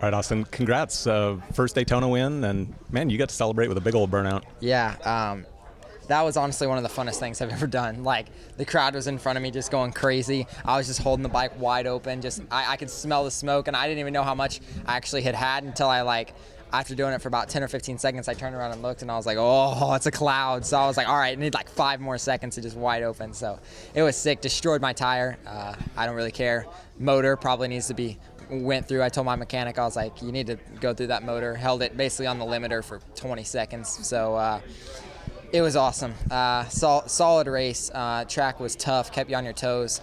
Right, Austin. Congrats. First Daytona win, and man, you got to celebrate with a big old burnout. Yeah, that was honestly one of the funnest things I've ever done. Like, the crowd was in front of me just going crazy. I was just holding the bike wide open. I could smell the smoke, and I didn't even know how much I actually had until after doing it for about 10 or 15 seconds, I turned around and looked, and I was like, oh, it's a cloud. So I was like, all right, I need like 5 more seconds to just wide open. So it was sick. Destroyed my tire. I don't really care. Motor probably needs to be went through. I told my mechanic, I was like, you need to go through that motor. Held it basically on the limiter for 20 seconds. So it was awesome. Solid race. Track was tough, kept you on your toes.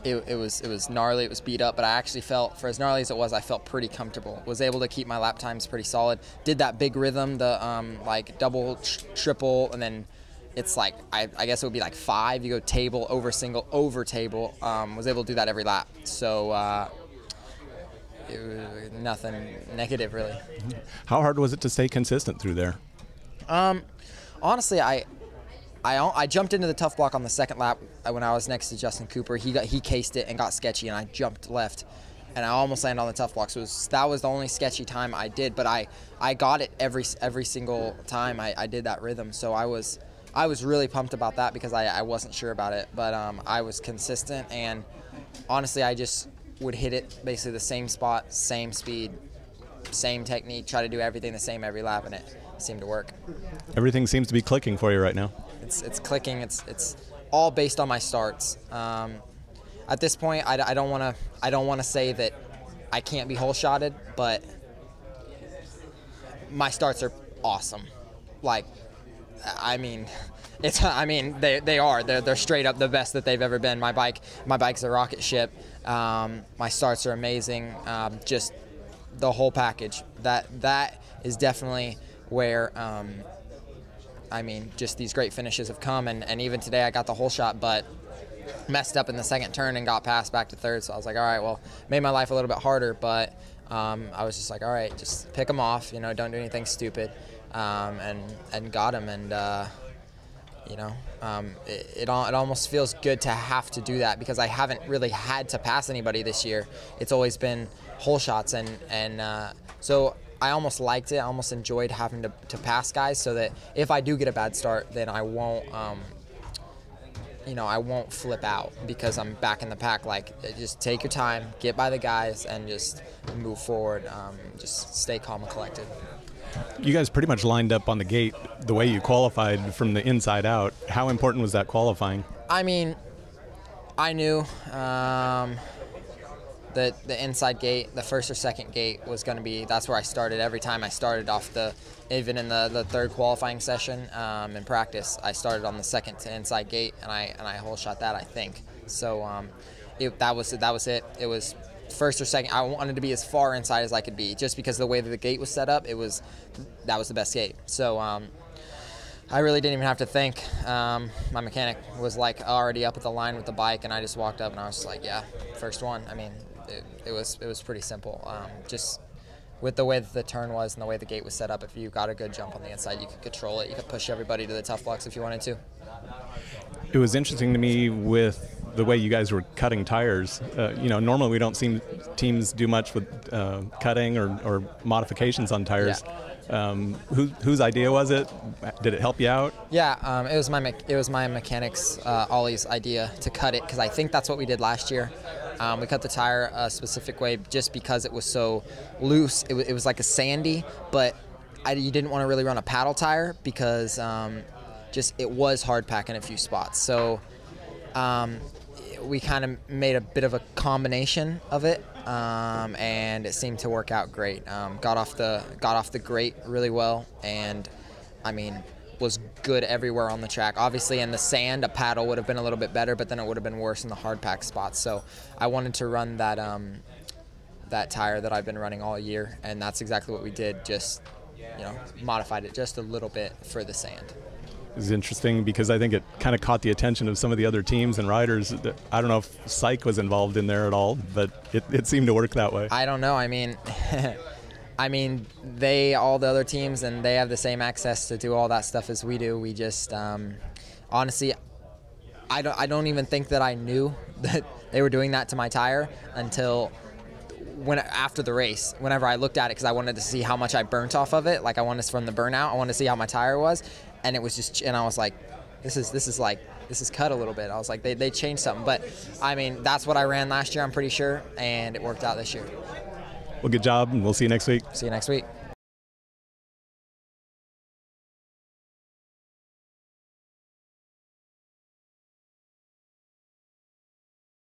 It was gnarly, it was beat up, but I actually felt, for as gnarly as it was, I felt pretty comfortable. Was able to keep my lap times pretty solid. Did that big rhythm, the like double, triple, and then it's like, I guess it would be like 5. You go table, over single, over table. Was able to do that every lap. So it was nothing negative, really. How hard was it to stay consistent through there? Honestly, I jumped into the tough block on the second lap when I was next to Justin Cooper. He cased it and got sketchy, and I jumped left, and I almost landed on the tough block. So that was the only sketchy time I did, but I got it every single time I did that rhythm. So I was really pumped about that because I wasn't sure about it, but I was consistent, and honestly, I just would hit it basically the same spot, same speed, same technique, try to do everything the same every lap, and it seemed to work. Everything seems to be clicking for you right now. It's clicking. It's all based on my starts. At this point, I don't want to say that I can't be hole shotted, but my starts are awesome. Like, I mean, they are. They're straight up the best that they've ever been. My bike's a rocket ship. My starts are amazing. Just the whole package. That is definitely where just these great finishes have come, and even today I got the hole shot, but messed up in the second turn and got passed back to third. So I was like, all right, well, made my life a little bit harder, but I was just like, all right, just pick them off, don't do anything stupid, and got him, and it almost feels good to have to do that because I haven't really had to pass anybody this year. It's always been hole shots, and so I almost liked it. I almost enjoyed having to pass guys so that if I do get a bad start, then I won't, I won't flip out because I'm back in the pack. Like, just take your time, get by the guys, and just move forward. Just stay calm and collected. You guys pretty much lined up on the gate the way you qualified from the inside out. How important was that qualifying? I mean, I knew that the inside gate, the first or second gate, was going to be, that's where I started. Every time I started off even in the third qualifying session in practice, I started on the second to inside gate, and I hole shot that, I think. So that was it. It was first or second. I wanted to be as far inside as I could be, just because of the way that the gate was set up. That was the best gate. So I really didn't even have to think. My mechanic was like already up at the line with the bike, and I just walked up and I was just like, yeah, first one. I mean, it was pretty simple. Just with the way that the turn was and the way the gate was set up, if you got a good jump on the inside, you could control it. You could push everybody to the tough blocks if you wanted to. It was interesting to me with the way you guys were cutting tires. Normally we don't see teams do much with cutting or modifications on tires. Yeah. Whose idea was it? Did it help you out? Yeah, it was my mechanic's Ollie's idea to cut it, because I think that's what we did last year. We cut the tire a specific way just because it was so loose. It was like a sandy, but you didn't want to really run a paddle tire because it was hard pack in a few spots. So we kind of made a bit of a combination of it, and it seemed to work out great. Got off the grate really well, and was good everywhere on the track. Obviously in the sand, a paddle would have been a little bit better, but then it would have been worse in the hard pack spots. So I wanted to run that tire that I've been running all year, and that's exactly what we did. Just modified it just a little bit for the sand. It's interesting because I think it kind of caught the attention of some of the other teams and riders. I don't know if Psych was involved in there at all, but it seemed to work that way. I don't know. All the other teams, and they have the same access to do all that stuff as we do. We just, honestly, I don't even think that I knew that they were doing that to my tire until when after the race, whenever I looked at it, because I wanted to see how much I burnt off of it, like I wanted from the burnout, I wanted to see how my tire was, and it was just, and I was like, this is cut a little bit. I was like, they changed something, but I mean, that's what I ran last year, I'm pretty sure, and it worked out this year. Well, good job, and we'll see you next week. See you next week.